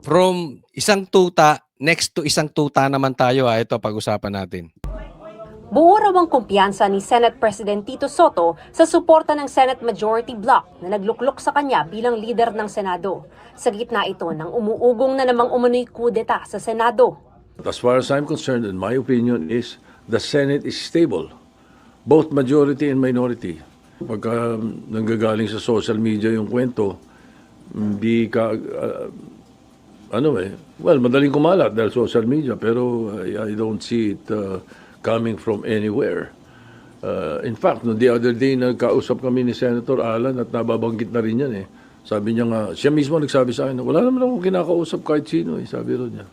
from isang tuta, next to isang tuta naman tayo. Ito, pag-usapan natin. Buo raw ang kumpiyansa ni Senate President Tito Soto sa suporta ng Senate Majority Bloc na nagluklok sa kanya bilang leader ng Senado. Sa gitna ito ng umuugong na namang umano'y kudeta sa Senado. As far as I'm concerned, and my opinion is, the Senate is stable, both majority and minority. Pagka nanggagaling sa social media yung kwento, hindi ka, well, madaling kumalat dahil social media, pero I don't see it coming from anywhere. In fact, no, the other day, nagkausap kami ni Senator Alan at nababanggit na rin yan eh. Sabi niya nga, siya mismo nagsabi sa akin, wala naman akong kinakausap kahit sino eh, sabi rin niya.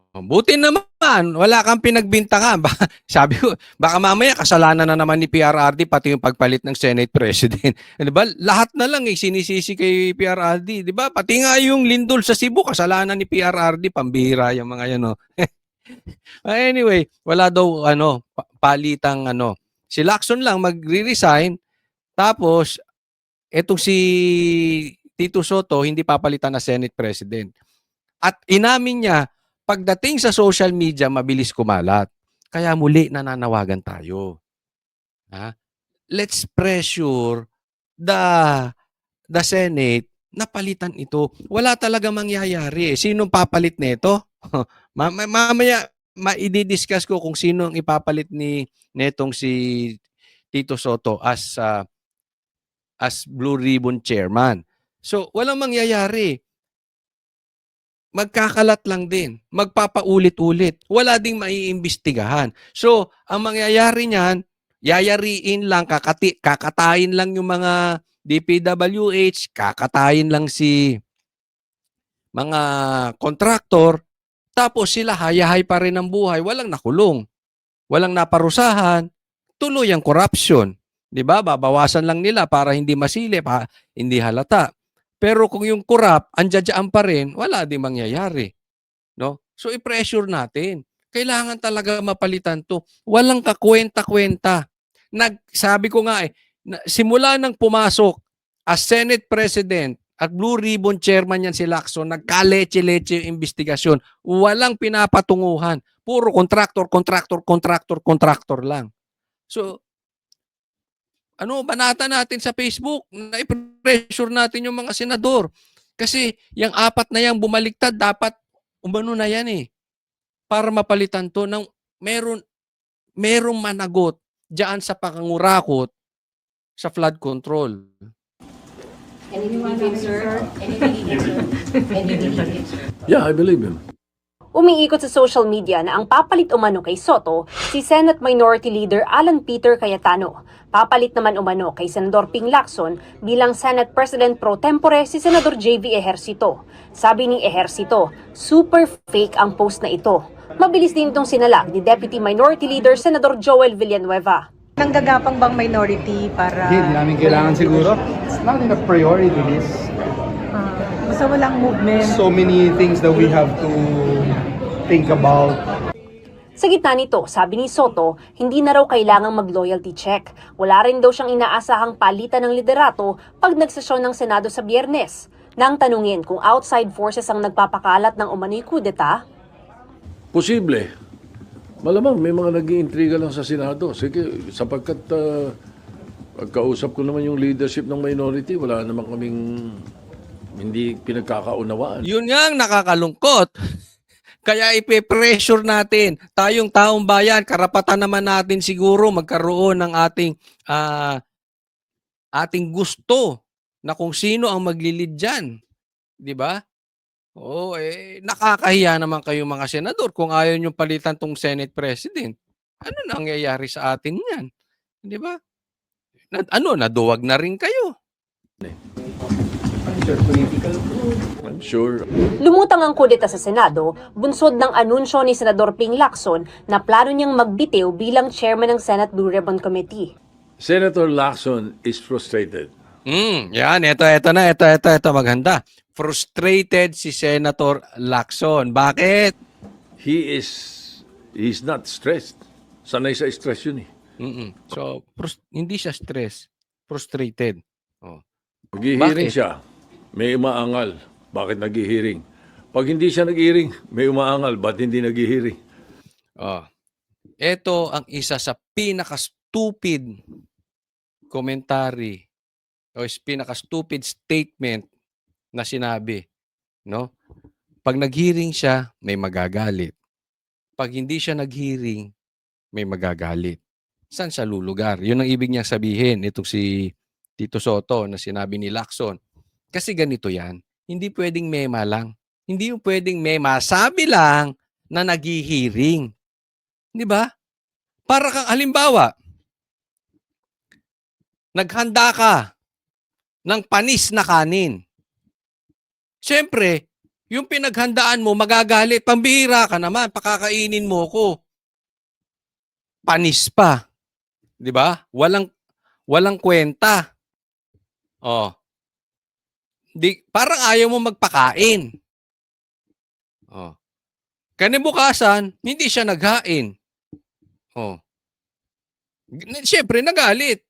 Buti naman, wala kang pinagbintangan. Sabi ko, baka mamaya kasalanan na naman ni PRRD pati yung pagpalit ng Senate President. Di ba? Lahat na lang sinisisi kay PRRD. Di ba? Pati nga yung lindol sa Cebu, kasalanan ni PRRD. Pambihira yung mga yan. No? Anyway, wala daw palitang Si Lacson lang magre-resign. Tapos, etong si Tito Soto, hindi papalitan na Senate President. At inamin niya, pagdating sa social media, mabilis kumalat. Kaya muli nananawagan tayo. Let's pressure the Senate na palitan ito. Wala talaga mangyayari. Sinong papalit nito? Mamaya i-discuss ko kung sino ang ipapalit netong si Tito Soto as Blue Ribbon Chairman. So, walang mangyayari. Magkakalat lang din. Magpapaulit-ulit. Wala ding maiimbestigahan. So, ang mangyayari niyan, yayariin lang, kakatayin lang yung mga DPWH, kakatayin lang si mga kontraktor, tapos sila hayahay pa rin ang buhay, walang nakulong, walang naparusahan, tuloy ang corruption. 'Di ba? Babawasan lang nila para hindi masilip, hindi halata. Pero kung yung corrupt, andiyan pa rin, wala din mangyayari. No? So, i-pressure natin. Kailangan talaga mapalitan to. Walang kakwenta-kwenta. Sabi ko nga simula nang pumasok as Senate President at Blue Ribbon Chairman yan si Lacson, nagkaleche-leche yung investigasyon. Walang pinapatunguhan. Puro contractor lang. So, banata natin sa Facebook, na i-pressure natin yung mga senador. Kasi yung 4 na yan bumaliktad, dapat na yan eh. Para mapalitan to ng merong managot diyan sa pangangurakot sa flood control. Yeah, I believe him. Umiikot sa social media na ang papalit umano kay Soto, si Senate Minority Leader Alan Peter Cayetano. Papalit naman umano kay Senador Ping Lacson bilang Senate President pro tempore si Senador JV Ejercito. Sabi ni Ejercito, super fake ang post na ito. Mabilis din itong sinala ni Deputy Minority Leader Senador Joel Villanueva. Nanggagapang bang minority para... Hindi namin kailangan siguro. It's not enough priority list. Basta walang movement. So many things that we have to think about. Sa gitna nito, sabi ni Soto, hindi na raw kailangang mag-loyalty check. Wala rin daw siyang inaasahang palitan ng liderato pag nagsesyon ng Senado sa Biyernes. Nang tanungin kung outside forces ang nagpapakalat ng umano'y kudeta, Posible. Malamang may mga nag-iintriga lang sa Senado. Sige, sapagkat pagkausap ko naman yung leadership ng minority, wala naman kaming hindi pinagkakaunawaan. Yun nga ang nakakalungkot. Kaya ipe-pressure natin. Tayong taong bayan, karapatan naman natin siguro magkaroon ng ating gusto na kung sino ang maglilid dyan. Di ba? Nakakahiya naman kayo mga senador kung ayaw nyo palitan tong Senate President. Ano nangyayari sa atin yan? Di ba? Naduwag na rin kayo. I'm sure. lumutang ang kudeta sa Senado, bunsod ng anunsyo ni Senador Ping Lacson na plano niyang magbitiw bilang chairman ng Senate Blue Ribbon Committee. Senator Lacson is frustrated. Yan, ito maganda. Frustrated si Senator Lacson. Bakit? He's not stressed. Sanay sa stress yun eh. So, hindi siya stress. Frustrated. Maghihiring Bakit? siya. May maangal. Bakit nag-hearing? Pag hindi siya nag-hearing, may umaangal, ba't hindi nag-hearing? Oh. Ito ang isa sa pinaka-stupid commentary o pinaka-stupid statement na sinabi, no? Pag nag-hearing siya, may magagalit. Pag hindi siya nag-hearing, may magagalit. Saan siya lulugar? Yun ang ibig niyang sabihin itong si Tito Soto na sinabi ni Lacson. Kasi ganito yan. Hindi pwedeng mema lang. Hindi yung pwedeng mema. Sabi lang na nag-hearing. Di ba? Para kang halimbawa, naghanda ka ng panis na kanin. Siyempre, yung pinaghandaan mo, magagalit. Pambihira ka naman, pakakainin mo ko. Panis pa. Di ba? Walang kwenta. Oh. Parang ayaw mo magpakain. Oh. Kanibukasan, hindi siya naghain. Oh. Siyempre, nagalit.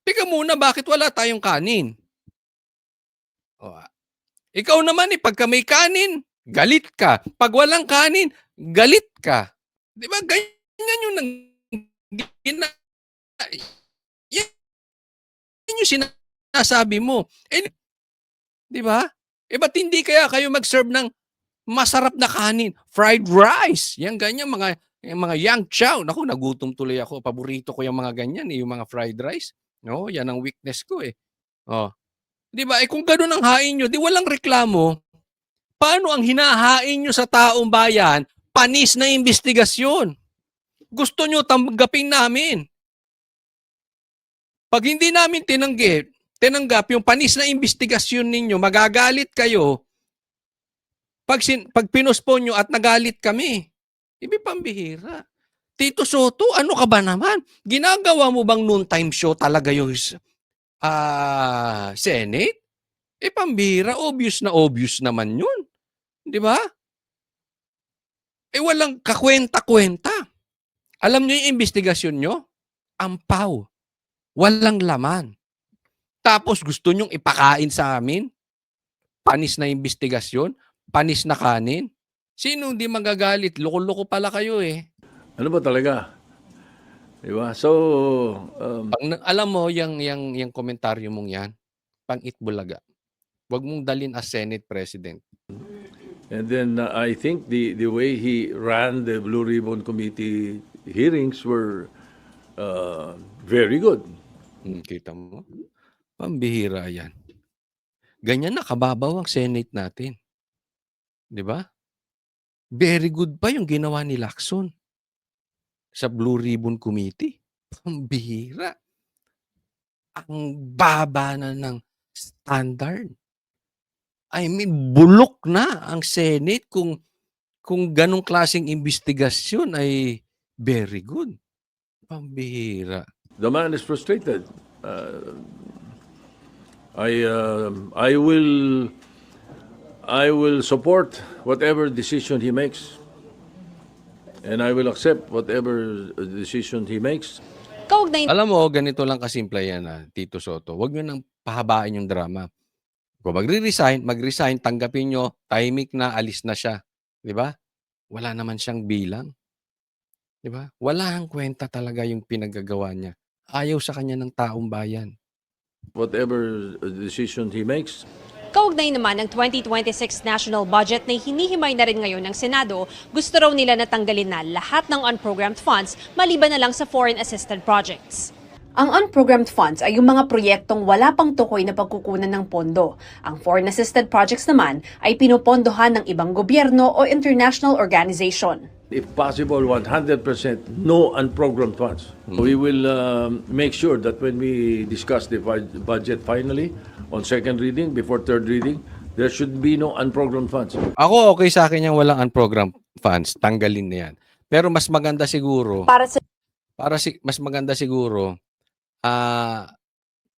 Teka muna, bakit wala tayong kanin? Oh. Ikaw naman, pagka may kanin, galit ka. Pag walang kanin, galit ka. Di ba? Ganyan yung yan yung sinasabi mo. Di ba? Ba't hindi kaya kayo mag-serve ng masarap na kanin? Fried rice. Yan ganyan, mga yang chow. Naku, nagutom tuloy ako. Paborito ko yung mga ganyan, yung mga fried rice. No, yan ang weakness ko eh. Oh. Di ba? Kung gano'n ang hain nyo, di walang reklamo. Paano ang hinahain nyo sa taong bayan? Panis na investigasyon. Gusto nyo tanggapin namin. Pag hindi namin tinanggap yung panis na investigasyon ninyo, magagalit kayo. Pag pinuspon nyo at nagalit kami, pambihira. Tito Soto, ano ka ba naman? Ginagawa mo bang noontime show talaga yung Senate? Pambihira, obvious naman yun. Di ba? Walang kakwenta-kwenta. Alam nyo yung investigasyon nyo? Ampaw. Walang laman. Tapos gusto nyong ipakain sa amin? Panis na investigasyon? Panis na kanin? Sino hindi magagalit? Loko-loko pala kayo eh. Ano ba talaga? Diba? So, Alam mo, yung komentaryo mong yan, pang-itbulaga. Huwag mong dalin as Senate President. and then I think the way he ran the Blue Ribbon Committee hearings were very good. Kita mo? Pambihira yan. Ganyan na kababaw ang Senate natin. Di ba? Very good pa yung ginawa ni Lacson sa Blue Ribbon Committee. Pambihira. Ang baba na ng standard. I mean, bulok na ang Senate kung ganong klaseng investigasyon ay very good. Pambihira. The man is frustrated. I will support whatever decision he makes, and I will accept whatever decision he makes. Kaugnay Alam mo, ganito lang kasimple yan, Tito Soto. Huwag nyo nang pahabain yung drama. Kung mag-resign, tanggapin nyo, tahimik na, alis na siya. Di ba? Wala naman siyang bilang. Di ba? Wala ang kwenta talaga yung pinagagawa niya. Ayaw sa kanya ng taong bayan. Whatever decision he makes, Kaugnay naman ng 2026 national budget na hinihimay na rin ngayon ng Senado, gusto raw nila na tanggalin na lahat ng unprogrammed funds maliban na lang sa foreign assisted projects. Ang unprogrammed funds ay yung mga proyektong wala pang tukoy na pagkukunan ng pondo. Ang foreign assisted projects naman ay pinupondohan ng ibang gobyerno o international organization. if possible, 100% no unprogrammed funds. We will make sure that when we discuss the budget finally on second reading, before third reading, there should be no unprogrammed funds. Ako, okay sa akin yung walang unprogrammed funds. Tanggalin na yan. Pero mas maganda siguro, mas maganda siguro,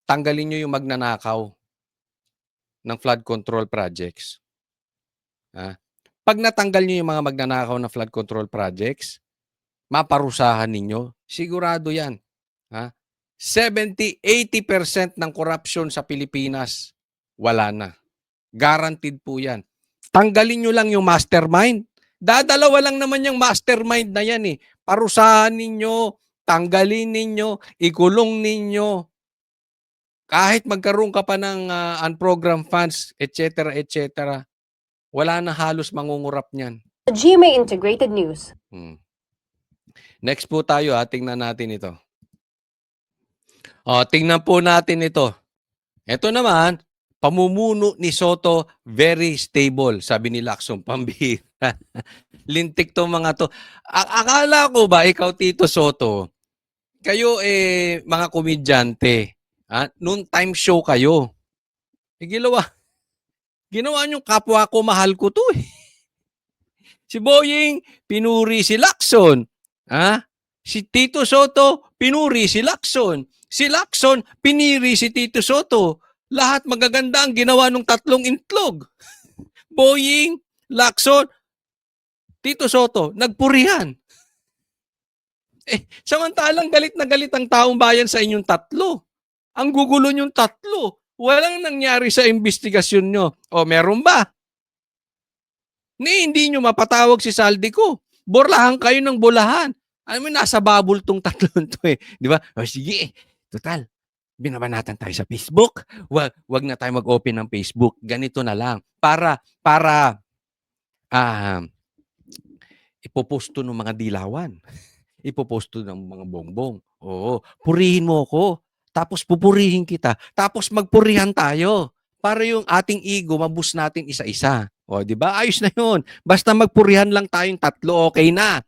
tanggalin nyo yung magnanakaw ng flood control projects. Pag natanggal nyo yung mga magnanakaw na flood control projects, maparusahan ninyo, sigurado yan. 70-80% ng corruption sa Pilipinas, wala na. Guaranteed po yan. Tanggalin nyo lang yung mastermind. Dadalawa lang naman yung mastermind na yan eh. Parusahan ninyo, tanggalin ninyo, ikulong ninyo. Kahit magkaroon ka pa ng unprogrammed funds, etc., etc., wala na halos mangungurap niyan. Sa GMA Integrated News. Next po tayo, tingnan natin ito. Tingnan po natin ito. Ito naman, pamumuno ni Soto, very stable, sabi ni Lacson, pambihira. Lintik to mga to. Akala ko ba, ikaw Tito Soto, kayo mga komedyante, noon time show kayo. Ginawa niyong kapwa ko, mahal ko to eh. Si Boying, pinuri si Lacson. Si Tito Soto, pinuri si Lacson. Si Lacson, piniri si Tito Soto. Lahat magaganda ang ginawa ng tatlong itlog. Boying, Lacson, Tito Soto, nagpurihan. Samantalang galit na galit ang taong bayan sa inyong tatlo. Ang gugulo niyong tatlo. Walang nangyari sa investigasyon nyo. Meron ba? Hindi nyo mapatawag si Saldico. Borlahan kayo ng bolahan. Nasa bubble tong tatlong to eh. Di ba? Sige, total. Binabanatan tayo sa Facebook. Wag na tayo mag-open ng Facebook. Ganito na lang. Para ipoposto ng mga dilawan. Ipoposto ng mga bongbong. Oo. Purihin mo ako. Tapos pupurihin kita. Tapos magpurihan tayo. Para yung ating ego, mabus natin isa-isa. Di ba? Ayos na yun. Basta magpurihan lang tayong tatlo, okay na.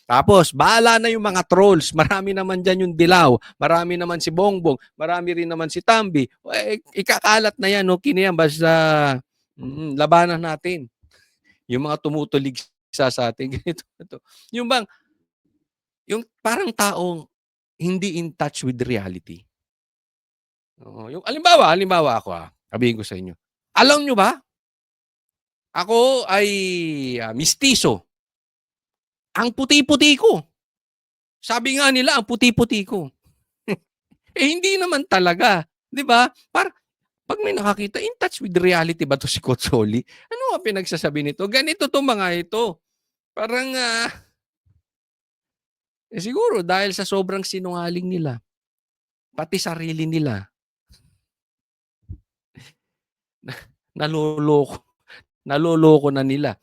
Tapos, bahala na yung mga trolls. Marami naman dyan yung Dilaw. Marami naman si Bongbong. Marami rin naman si Tambi. Ikakalat na yan, okay na yan. Basta labanan natin. Yung mga tumutulig sa atin. Ganito. Yung bang, yung parang taong hindi in touch with reality. Yung halimbawa ako sabihin ko sa inyo. Alam nyo ba? Ako ay mistiso. Ang puti-puti ko. Sabi nga nila, ang puti-puti ko. Hindi naman talaga. Di ba? Pag may nakakita, in touch with reality ba to si Kotsoli? Ano ang pinagsasabi nito? Ganito to mga ito. Parang, siguro dahil sa sobrang sinungaling nila, pati sarili nila, naloloko na nila.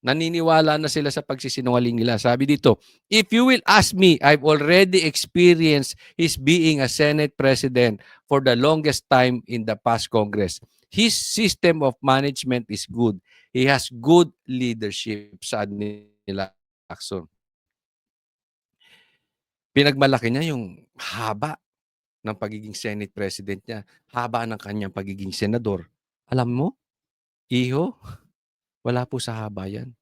Naniniwala na sila sa pagsisinungaling nila. Sabi dito, if you will ask me, I've already experienced his being a Senate President for the longest time in the past Congress. His system of management is good. He has good leadership, sabi nila Lacson. Pinagmalaki niya yung haba ng pagiging Senate President niya. Haba ng kanyang pagiging senador. Alam mo, iho, wala po sa haba yan.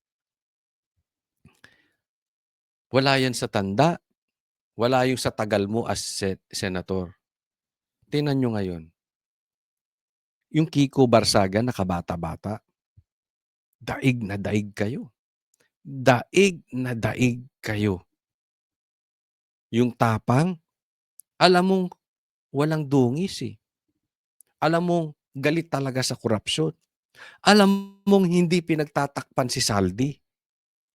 Wala yan sa tanda. Wala yung sa tagal mo as senator. Tingnan nyo ngayon. Yung Kiko Barsaga, nakabata-bata. Daig na daig kayo. Daig na daig kayo. Yung tapang, alam mong walang dungis eh. Alam mong galit talaga sa korupsyon. Alam mong hindi pinagtatakpan si Saldi.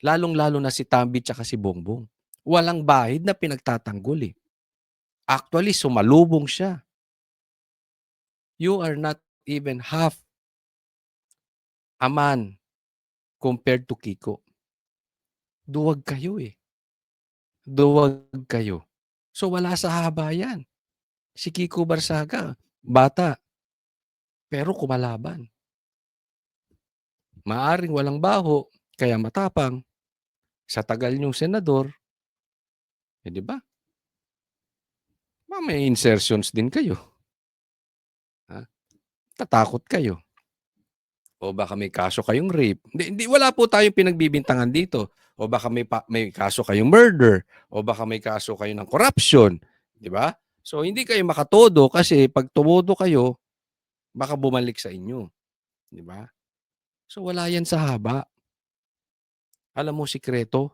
Lalong-lalo na si Tambi tsaka si Bongbong. Walang bahid na pinagtatanggol eh. Actually, sumalubong siya. You are not even half a man compared to Kiko. Duwag kayo eh. Duwag kayo. So wala sa haba yan. Si Kiko Barsaga, bata. Pero kumalaban. Maaring walang baho, kaya matapang. Sa tagal niyong senador, di ba? May insertions din kayo. Tatakot kayo. O baka may kaso kayong rape. Hindi, wala po tayong pinagbibintangan dito. O baka may kaso kayong murder. O baka may kaso kayo ng corruption. Di ba? So, hindi kayo makatodo kasi pag tumodo kayo, baka bumalik sa inyo. Di ba? So, wala yan sa haba. Alam mo, sikreto,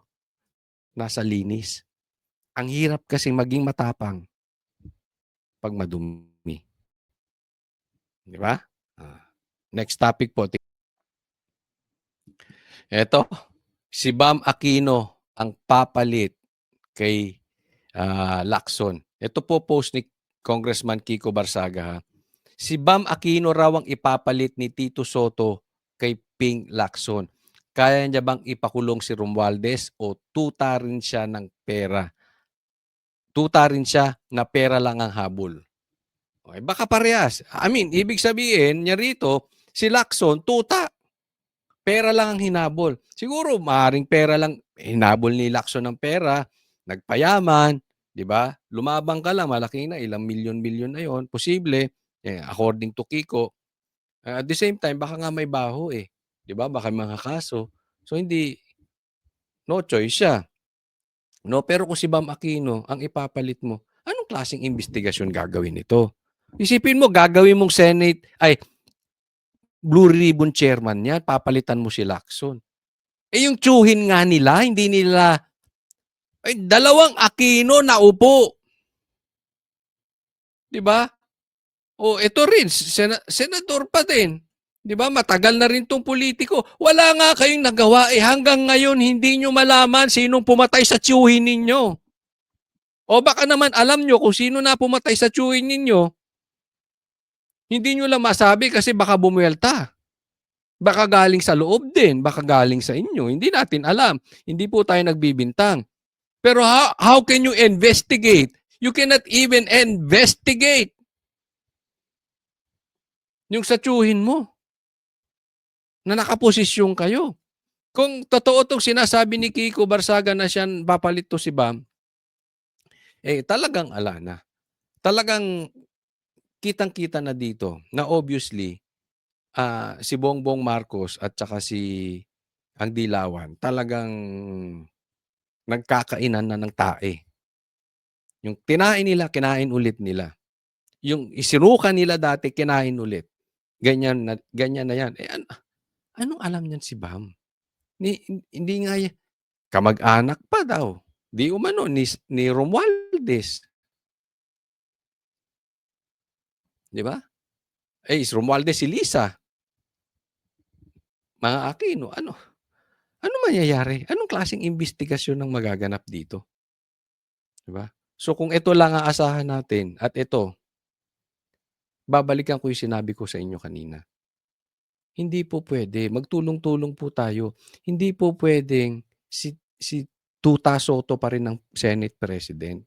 nasa linis. Ang hirap kasi maging matapang pag madumi. Di ba? Next topic po. Eto, si Bam Aquino ang papalit kay Lacson. Ito po post ni Congressman Kiko Barsaga. Ha? Si Bam Aquino raw ang ipapalit ni Tito Soto kay Ping Lacson. Kaya niya bang ipakulong si Romualdez o tuta rin siya ng pera? Tuta rin siya na pera lang ang habol. Okay, baka parehas. I mean, ibig sabihin niya rito, si Lacson, tuta. Pera lang ang hinabol. Siguro, maaaring pera lang, hinabol ni Lacson ng pera, nagpayaman, di ba? Lumabang ka lang, malaki na, ilang milyon-milyon na yon, posible, according to Kiko. At the same time, baka nga may baho eh. Di ba? Baka may mga kaso. So, hindi, no choice siya. No, pero kung si Bam Aquino ang ipapalit mo, anong klaseng investigasyon gagawin nito? Isipin mo, gagawin mong Blue Ribbon Chairman niya, papalitan mo si Lacson. Eh yung tsuhin nga nila, hindi nila, dalawang Aquino na upo. Di ba? O ito rin, senador pa din. Di ba? Matagal na rin tong politiko. Wala nga kayong nagawa. Hanggang ngayon, hindi nyo malaman sinong pumatay sa tsuhin ninyo. O baka naman alam nyo kung sino na pumatay sa tsuhin ninyo. Hindi nyo lang masabi kasi baka bumuelta. Baka galing sa loob din. Baka galing sa inyo. Hindi natin alam. Hindi po tayo nagbibintang. Pero how can you investigate? You cannot even investigate. Yung sa tsuhin mo. Na nakaposisyon kayo. Kung totoo itong sinasabi ni Kiko Barsaga na siya papalit to si Bam, talagang ala na. Talagang kitang-kita na dito na obviously si Bongbong Marcos at saka si ang Dilawan talagang nagkakainan na ng tae. Yung kinain nila, kinain ulit nila. Yung isinuka nila dati, kinain ulit. Ganyan na yan. Anong alam niyan si Bam? Hindi nga yan. Kamag-anak pa daw. Di umano ni Romualdez. Di ba? Si Romualdez, si Lisa. Mga Aquino, ano mangyayari? Anong klaseng investigasyon ang magaganap dito? Di ba? So kung ito lang ang asahan natin at ito, babalikan ko yung sinabi ko sa inyo kanina. Hindi po pwede. Magtulong-tulong po tayo. Hindi po pwedeng si Tuta Soto pa rin ng Senate President.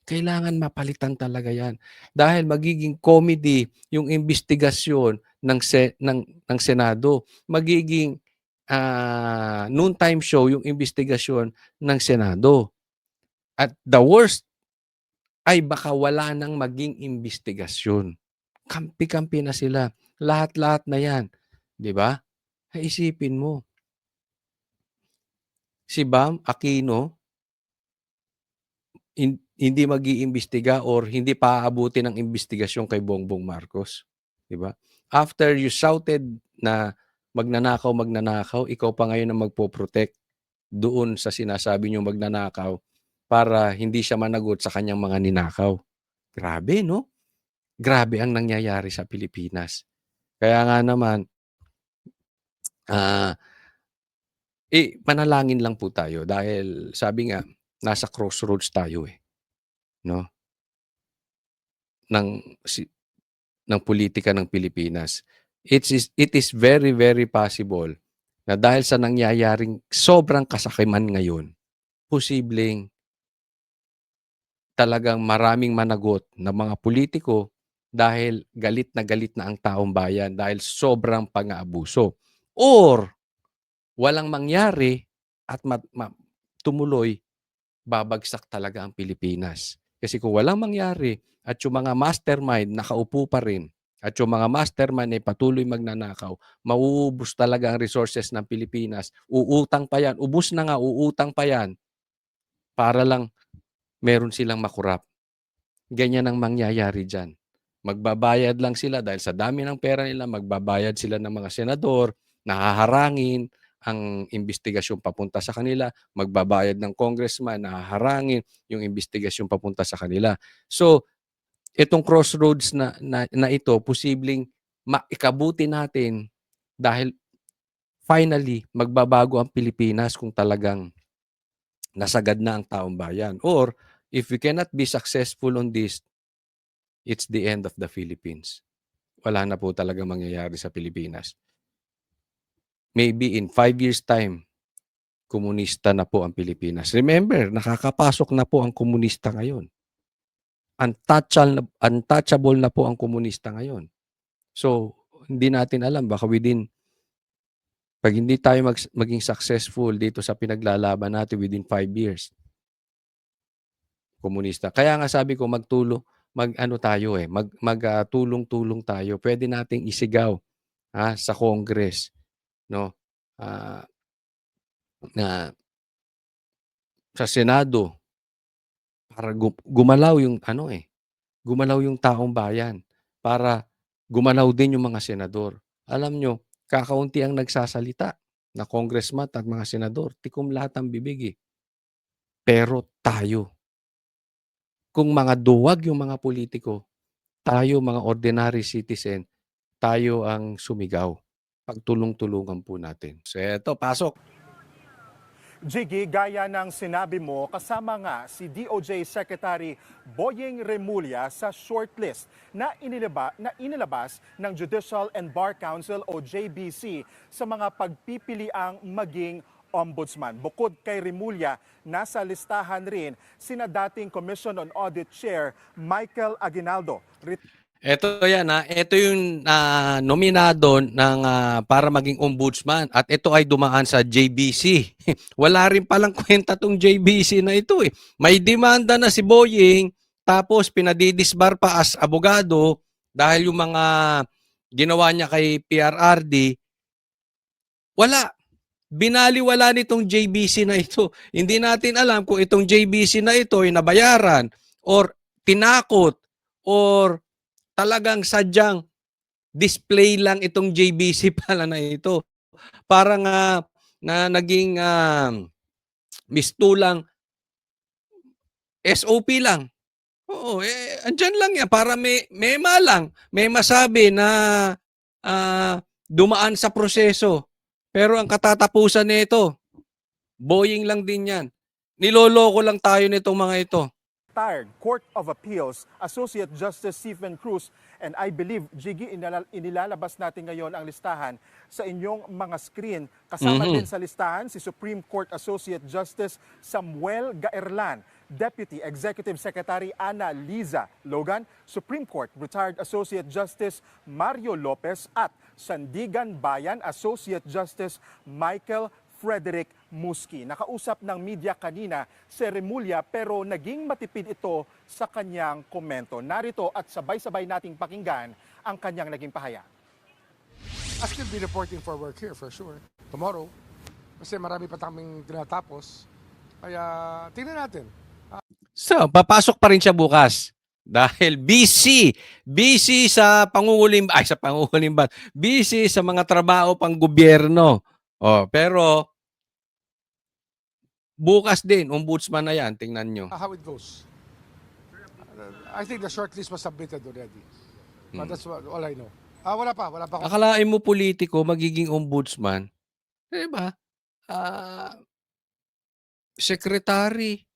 Kailangan mapalitan talaga yan. Dahil magiging comedy yung investigasyon ng Senado. Magiging noontime show yung investigasyon ng Senado. At the worst ay baka wala nang maging investigasyon. Kampi-kampi na sila. Lahat-lahat na yan. Di ba? Isipin mo. Si Bam Aquino, hindi mag-iimbestiga or hindi paaabuti ng investigasyon kay Bongbong Marcos. Di ba? After you shouted na magnanakaw, ikaw pa ngayon ang magpo-protect doon sa sinasabi niyo magnanakaw para hindi siya managot sa kanyang mga ninakaw. Grabe, no? Grabe ang nangyayari sa Pilipinas. Kaya nga naman, panalangin lang po tayo dahil sabi nga, nasa crossroads tayo no? Ng politika ng Pilipinas. It is very, very possible na dahil sa nangyayaring sobrang kasakiman ngayon, posibleng talagang maraming managot na mga politiko dahil galit na ang taong bayan dahil sobrang pang-aabuso. Or walang mangyari at tumuloy, babagsak talaga ang Pilipinas. Kasi kung walang mangyari at yung mga mastermind nakaupo pa rin at yung mga mastermind ay patuloy magnanakaw, mauubos talaga ang resources ng Pilipinas. Uutang pa yan. Ubus na nga, uutang pa yan para lang meron silang makurap. Ganyan ang mangyayari dyan. Magbabayad lang sila dahil sa dami ng pera nila, magbabayad sila ng mga senador, nahaharangin ang investigasyon papunta sa kanila, magbabayad ng congressman, nahaharangin yung investigasyon papunta sa kanila. So, itong crossroads na ito, posibleng maikabuti natin dahil finally magbabago ang Pilipinas kung talagang nasagad na ang taong bayan. Or if we cannot be successful on this, it's the end of the Philippines. Wala na po talaga mangyayari sa Pilipinas. Maybe in 5 years' time, komunista na po ang Pilipinas. Remember, nakakapasok na po ang komunista ngayon. Untouchable na po ang komunista ngayon. So, hindi natin alam, baka pag hindi tayo maging successful dito sa pinaglalaban natin within 5 years, komunista. Kaya nga sabi ko, tulong-tulong tayo. Pwede nating isigaw sa Congress, no? Na sa Senado para gumalaw yung gumalaw yung taong bayan, para gumalaw din yung mga senador. Alam nyo, kakaunti ang nagsasalita na congressman at mga senador. Tikom lahat ang bibig eh. Pero tayo, kung mga duwag yung mga politiko, tayo mga ordinary citizen, tayo ang sumigaw. Pagtulong-tulungan po natin. So eto, pasok. Jiggy, gaya ng sinabi mo, kasama nga si DOJ Secretary Boying Remulla sa shortlist na inilabas ng Judicial and Bar Council o JBC sa mga pagpipiliang maging ombudsman. Bukod kay Remulla, nasa listahan rin sina dating Commission on Audit Chair Michael Aguinaldo. Ito yan ito yung nominado ng para maging ombudsman at ito ay dumaan sa JBC. Wala rin palang kwenta tong JBC na ito eh. May demanda na si Boying tapos pinadidisbar pa as abogado dahil yung mga ginawa niya kay PRRD. Wala. Binaliwala nitong JBC na ito. Hindi natin alam kung itong JBC na ito ay nabayaran or tinakot or talagang sadyang display lang itong JBC pala na ito. Parang na naging mistulang SOP lang. Oo, andyan lang yan para may masabi na dumaan sa proseso. Pero ang katatapusan nito, Boying lang din yan. Niloloko lang tayo nitong mga ito. Court of Appeals Associate Justice Stephen Cruz, and I believe, Jiggy, inilalabas natin ngayon ang listahan sa inyong mga screen. Kasama din sa listahan si Supreme Court Associate Justice Samuel Gaerlan, Deputy Executive Secretary Ana Liza Logan, Supreme Court Retired Associate Justice Mario Lopez at Sandigan Bayan Associate Justice Michael Frederick Musky. Nakausap ng media kanina si Remulla pero naging matipid ito sa kanyang komento. Narito at sabay-sabay nating pakinggan ang kanyang naging pahayag. I'll still be reporting for work here for sure. Tomorrow. Kasi marami pa kaming tinatapos. Kaya tingnan natin. So, papasok pa rin siya bukas. Dahil busy sa busy sa mga trabaho pang gobyerno. Pero bukas din, ombudsman na yan, tingnan nyo. How it goes. I think the shortlist was submitted already. But that's all I know. Wala pa. Akalain mo politiko, magiging ombudsman. Diba? Secretary.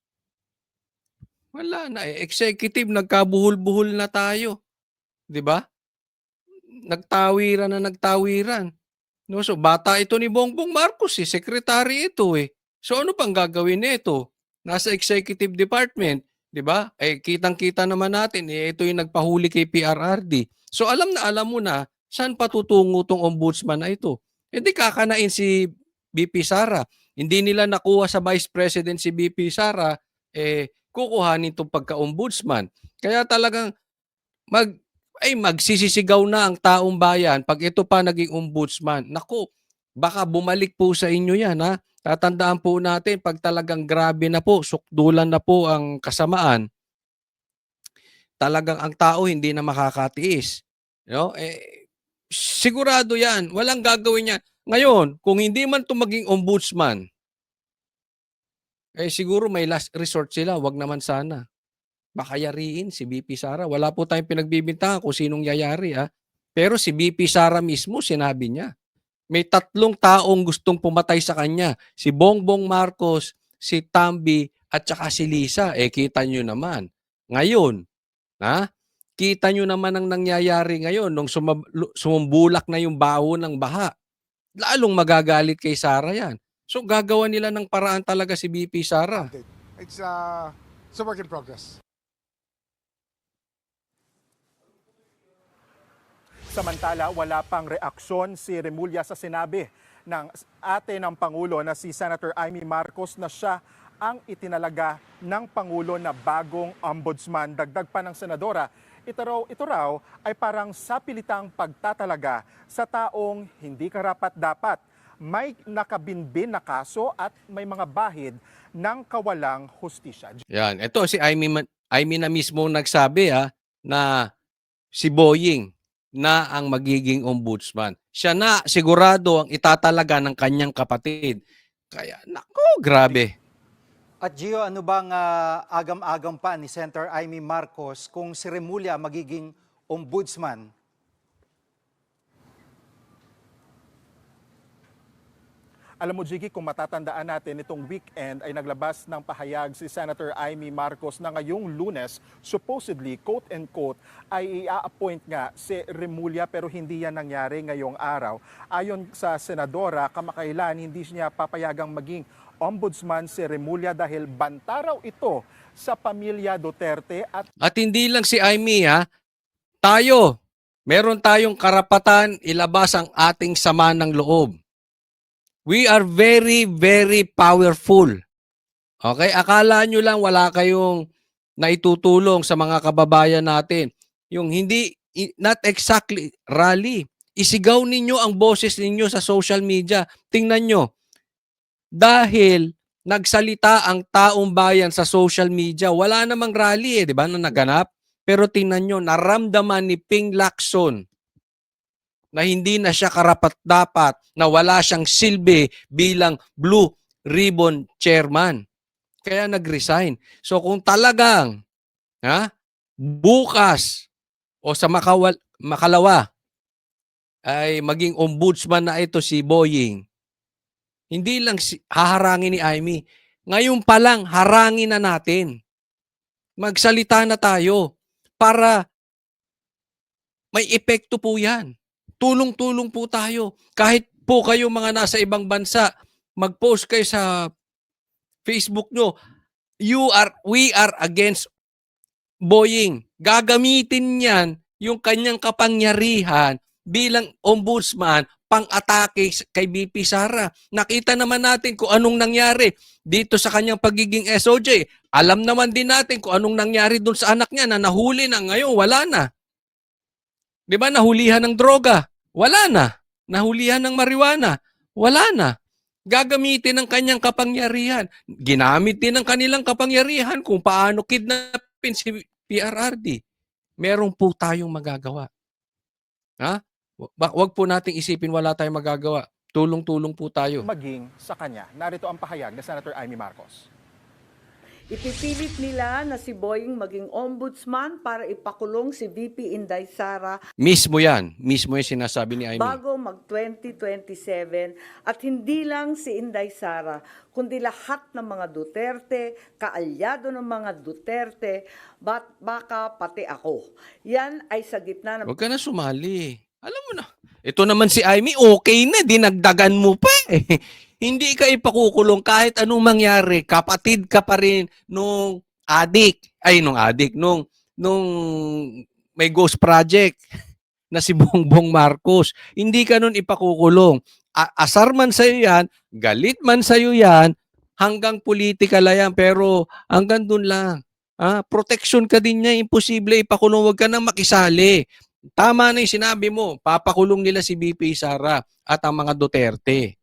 Wala na eh. Executive, nagkabuhol-buhol na tayo. Diba? Nagtawiran. No, so bata ito ni Bongbong Marcos secretary ito eh. So ano pang gagawin nito? Nasa executive department, 'di ba? Kitang-kita naman natin ito yung nagpahuli kay PRRD. So alam mo na saan patutungo tong ombudsman na ito. Di kakanain si BP Sara. Hindi nila nakuha sa Vice President si BP Sara, kukuhanin itong pagka-ombudsman. Kaya talagang magsisisigaw na ang taong bayan pag ito pa naging ombudsman. Naku, baka bumalik po sa inyo yan ha. Tatandaan po natin pag talagang grabe na po, sukdulan na po ang kasamaan, talagang ang tao hindi na makakatiis. Sigurado yan, walang gagawin yan. Ngayon, kung hindi man ito maging ombudsman, siguro may last resort sila, wag naman sana. Baka yariin si BP Sara. Wala po tayong pinagbibintangan kung sinong yayari. Pero si VP Sara mismo, sinabi niya, may 3 taong gustong pumatay sa kanya. Si Bongbong Marcos, si Tambi, at saka si Lisa. Kita nyo naman. Ngayon, ha? Kita nyo naman ang nangyayari ngayon nung sumumbulak na yung baho ng baha. Lalong magagalit kay Sara yan. So gagawa nila ng paraan talaga si VP Sara. update. It's a work in progress. Samantala, wala pang reaksyon si Remulla sa sinabi ng ate ng Pangulo na si Senator Amy Marcos na siya ang itinalaga ng Pangulo na bagong ombudsman. Dagdag pa ng senadora, ito raw ay parang sapilitang pagtatalaga sa taong hindi karapat-dapat. May nakabinbin na kaso at may mga bahid ng kawalang hustisya. Yan. Ito si Amy na mismo nagsabi na si Boying na ang magiging ombudsman. Siya na sigurado ang itatalaga ng kanyang kapatid. Kaya, nako, grabe. At Gio, ano bang agam-agam pa ni Senator Amy Marcos kung si Remulla magiging ombudsman? Alam mo, Jiggy, kung matatandaan natin, itong weekend ay naglabas ng pahayag si Senator Amy Marcos na ngayong Lunes, supposedly, quote-unquote, ay i-appoint nga si Remulla pero hindi yan nangyari ngayong araw. Ayon sa senadora, kamakailan hindi niya papayagang maging ombudsman si Remulla dahil banta raw ito sa pamilya Duterte at At hindi lang si Amy, tayo, meron tayong karapatan ilabas ang ating sama ng loob. We are very, very powerful. Okay? Akala nyo lang wala kayong naitutulong sa mga kababayan natin. Yung not exactly rally. Isigaw ninyo ang boses ninyo sa social media. Tingnan nyo. Dahil nagsalita ang taong bayan sa social media, wala namang rally di ba, na naganap? Pero tingnan nyo, naramdaman ni Ping Lacson na hindi na siya karapat-dapat, na wala siyang silbi bilang Blue Ribbon Chairman. Kaya nag-resign. So kung talagang bukas o sa makalawa ay maging ombudsman na ito si Boying, hindi lang haharangin ni Amy. Ngayon pa lang, harangin na natin. Magsalita na tayo para may epekto po yan. Tulong-tulong po tayo. Kahit po kayo mga nasa ibang bansa, mag-post kayo sa Facebook nyo, we are against Boying. Gagamitin yan yung kanyang kapangyarihan bilang ombudsman pang-atake kay VP Sara. Nakita naman natin kung anong nangyari dito sa kanyang pagiging SOJ. Alam naman din natin kung anong nangyari dun sa anak niya na nahuli na ngayon, wala na. Di ba, nahulihan ng droga? Wala na. Nahulihan ng marijuana? Wala na. Gagamitin ng kanyang kapangyarihan. Ginamit din ng kanilang kapangyarihan kung paano kidnapin si PRRD. Meron po tayong magagawa. Wag po nating isipin wala tayong magagawa. Tulong-tulong po tayo. maging sa kanya. Narito ang pahayag ni Senator Amy Marcos. Ipipilit nila na si Boying maging ombudsman para ipakulong si VP Inday Sara Mismo yan. Mismo yung sinasabi ni Amy. bago mag-2027 at hindi lang si Inday Sara kundi lahat ng mga Duterte, kaalyado ng mga Duterte, baka pati ako. Yan ay sa gitna ng Huwag ka na sumali. Alam mo na. Ito naman si Amy, okay na. Dinagdagan mo pa eh. Hindi ka ipakukulong kahit anong mangyari. Kapatid ka pa rin nung nung may ghost project na si Bongbong Marcos. Hindi ka nun ipakukulong. Asar man sa'yo yan, galit man sa'yo yan, hanggang politika lang yan, pero hanggang dun lang. Protection ka din niya, imposible ipakulong, huwag ka nang makisali. Tama na yung sinabi mo, papakulong nila si VP Sara at ang mga Duterte.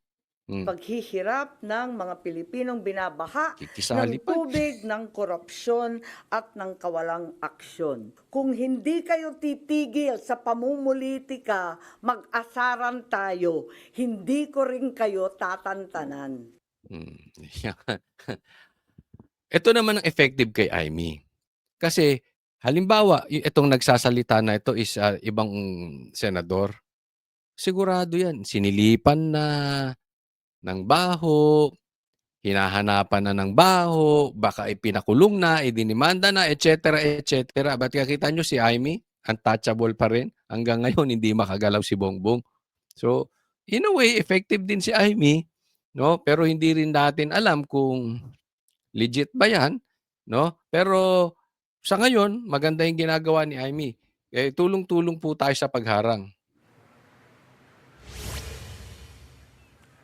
paghihirap ng mga Pilipinong binabaha Kikisali ng pa. tubig, ng korupsyon at ng kawalang aksyon. Kung hindi kayo titigil sa pamumulitika, mag-asaran tayo. Hindi ko rin kayo tatantanan. Ito naman ang effective kay Amy. Kasi Halimbawa, itong nagsasalita na ito is ibang senador. Sigurado yan, sinilipan na ng baho, hinahanapan na ng baho, baka ipinakulong na, idinimanda na, etc. etc. Ba't kakita nyo si Amy? Untouchable pa rin. Hanggang ngayon, hindi makagalaw si Bongbong. So, in a way, effective din si Amy, no? Pero hindi rin natin alam kung legit ba yan, no? Pero sa ngayon, maganda yung ginagawa ni Amy. Tulong-tulong po tayo sa pagharang.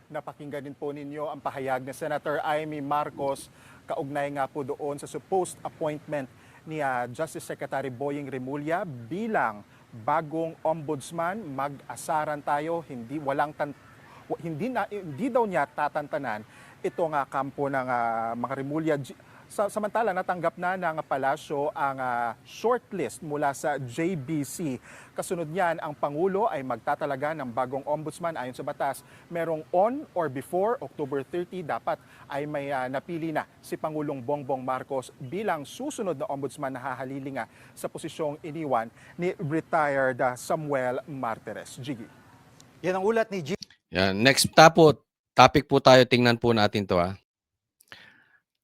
Napakinggan din po ninyo ang pahayag ni Senator Amy Marcos kaugnay nga po doon sa supposed appointment ni Justice Secretary Boying Remulla bilang bagong ombudsman. Mag-asaran tayo, hindi daw niya tatantanan itong kampo ng mga Remulla. Samantala, natanggap na ng palasyo ang shortlist mula sa JBC. Kasunod niyan, ang Pangulo ay magtatalaga ng bagong ombudsman. Ayon sa batas, merong on or before October 30, dapat ay may napili na si Pangulong Bongbong Marcos bilang susunod na ombudsman na hahalili nga sa posisyong iniwan ni retired Samuel Martires. Jiggy. Yan ang ulat ni G. Yan. Next topic po tayo. Tingnan po natin to.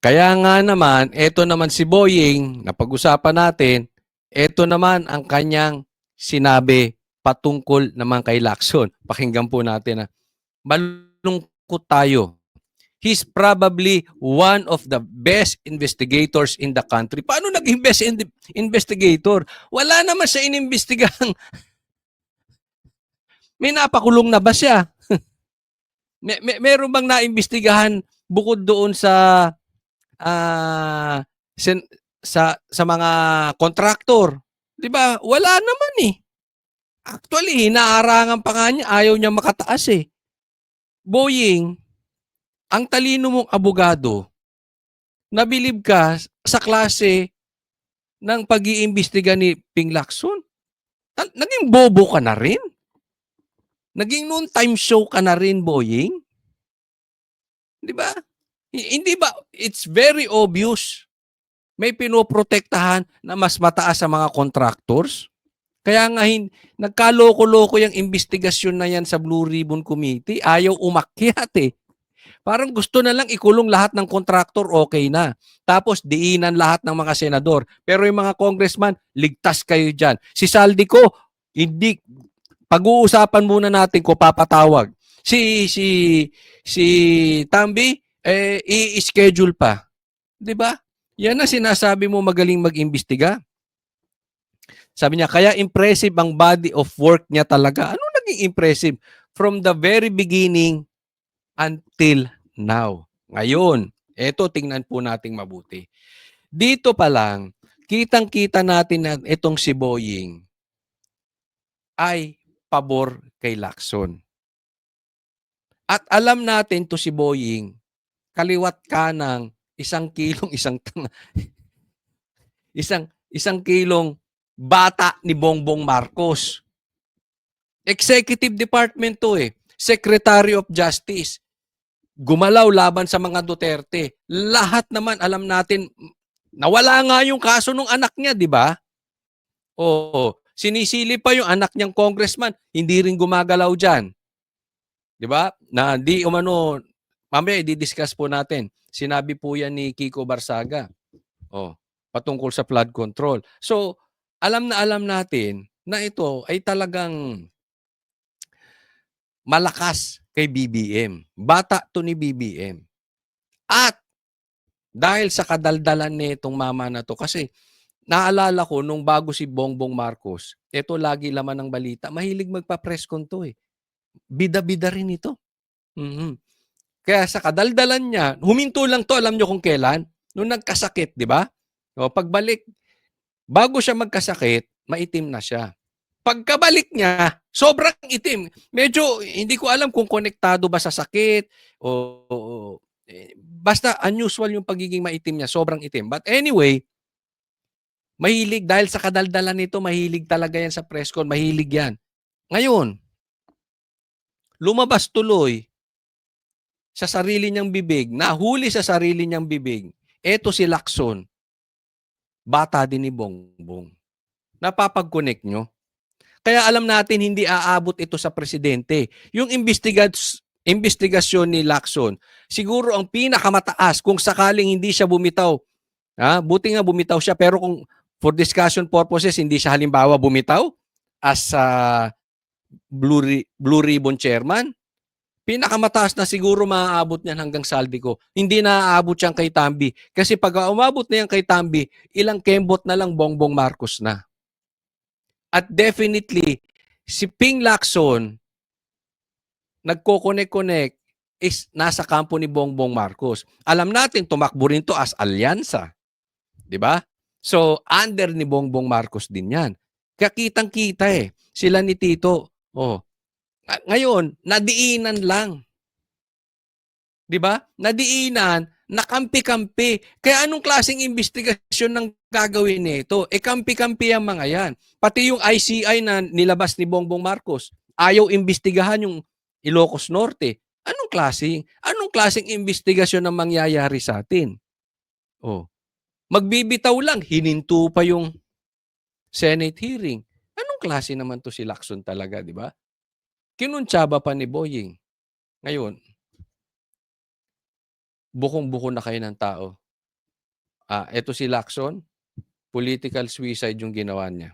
Kaya nga naman, eto naman si Boying, napag-usapan natin, eto naman ang kanyang sinabi patungkol naman kay Lacson. Pakinggan po natin. Malungkot tayo. He's probably one of the best investigators in the country. Paano naging best investigator? Wala naman siya inimbestigahan. May napakulong na ba siya? Meron bang naimbestigahan bukod doon sa sa mga kontraktor? 'Di ba? Wala naman eh. Actually, hinaarangan pa nga niya, ayaw niya makataas eh. Boying, ang talino mong abogado, nabilib ka sa klase ng pag-iimbestiga ni Ping Lacson. Naging bobo ka na rin? Naging noon time show ka na rin, Boying? 'Di ba? Hindi ba it's very obvious may pinoprotektahan na mas mataas sa mga contractors? Kaya nga nagkaloko-loko yung investigasyon na yan sa Blue Ribbon Committee. Ayaw umakyat eh. Parang gusto na lang ikulong lahat ng contractor, okay na. Tapos diinan lahat ng mga senador. Pero yung mga congressman, ligtas kayo dyan. Si Saldico, hindi. Pag-uusapan muna natin kung papatawag. Si Tambi, i-schedule pa. 'Di ba? Yan na sinasabi mo magaling mag-imbestiga. Sabi niya, kaya impressive ang body of work niya talaga. Ano naging impressive? From the very beginning until now. Ngayon, eto tingnan po nating mabuti. Dito pa lang, kitang-kita natin na itong si Boying ay pabor kay Lacson. At alam natin to si Boying, kaliwat kanang isang kilong bata ni Bongbong Marcos. Executive Department to eh. Secretary of Justice. Gumalaw laban sa mga Duterte. Lahat naman alam natin, nawala nga yung kaso ng anak niya, di ba? Oo. Sinisili pa yung anak niyang congressman, hindi rin gumagalaw dyan. Di ba? Na di umano, mamaya i-discuss po natin. Sinabi po yan ni Kiko Barsaga. Patungkol sa flood control. So, alam natin na ito ay talagang malakas kay BBM. Bata to ni BBM. At dahil sa kadaldalan nitong mama na to, kasi naalala ko nung bago si Bongbong Marcos, ito lagi laman ng balita, mahilig magpa-press con to eh. Bida-bida rin ito. Kaya sa kadaldalan niya, huminto lang to, alam nyo kung kailan? Nung nagkasakit, di ba? Pagbalik, bago siya magkasakit, maitim na siya. Pagkabalik niya, sobrang itim. Medyo, hindi ko alam kung konektado ba sa sakit o basta unusual yung pagiging maitim niya, sobrang itim. But anyway, mahilig, dahil sa kadaldalan nito, mahilig talaga yan sa press con, mahilig yan. Ngayon, lumabas tuloy sa sarili niyang bibig, nahuli sa sarili niyang bibig, eto si Lacson. bata din ni Bongbong. Napapag-connect nyo? Kaya alam natin hindi aabot ito sa presidente. Yung investigasyon ni Lacson, siguro ang pinakamataas kung sakaling hindi siya bumitaw. Buti nga bumitaw siya, pero kung for discussion purposes, hindi siya halimbawa bumitaw as Blue Ribbon Chairman, pinakamataas na siguro maaabot niyan hanggang Saldico. Hindi na aabot siyang kay Tambi. Kasi pag umabot na yan kay Tambi, ilang kembot na lang Bongbong Marcos na. At definitely, si Ping Lacson, nagko-connect-connect, is nasa kampo ni Bongbong Marcos. Alam natin, tumakbo rin to as alyansa. Di ba? So, under ni Bongbong Marcos din yan. Kakitang-kita sila ni Tito. Ngayon, nadiinan lang. Di ba? Nadiinan, nakampi-kampi. Kaya anong klaseng investigasyon ng gagawin nito? Kampi-kampi ang mga yan. Pati yung ICI na nilabas ni Bongbong Marcos, ayaw imbestigahan yung Ilocos Norte. Anong klaseng investigasyon ang mangyayari sa atin? Magbibitaw lang, hininto pa yung Senate hearing. Anong klase naman to si Lacson talaga, di ba? Kinuntsaba pa ni Boying. Ngayon, bukong-buko na kayo ng tao. Eto si Lacson, political suicide yung ginawa niya.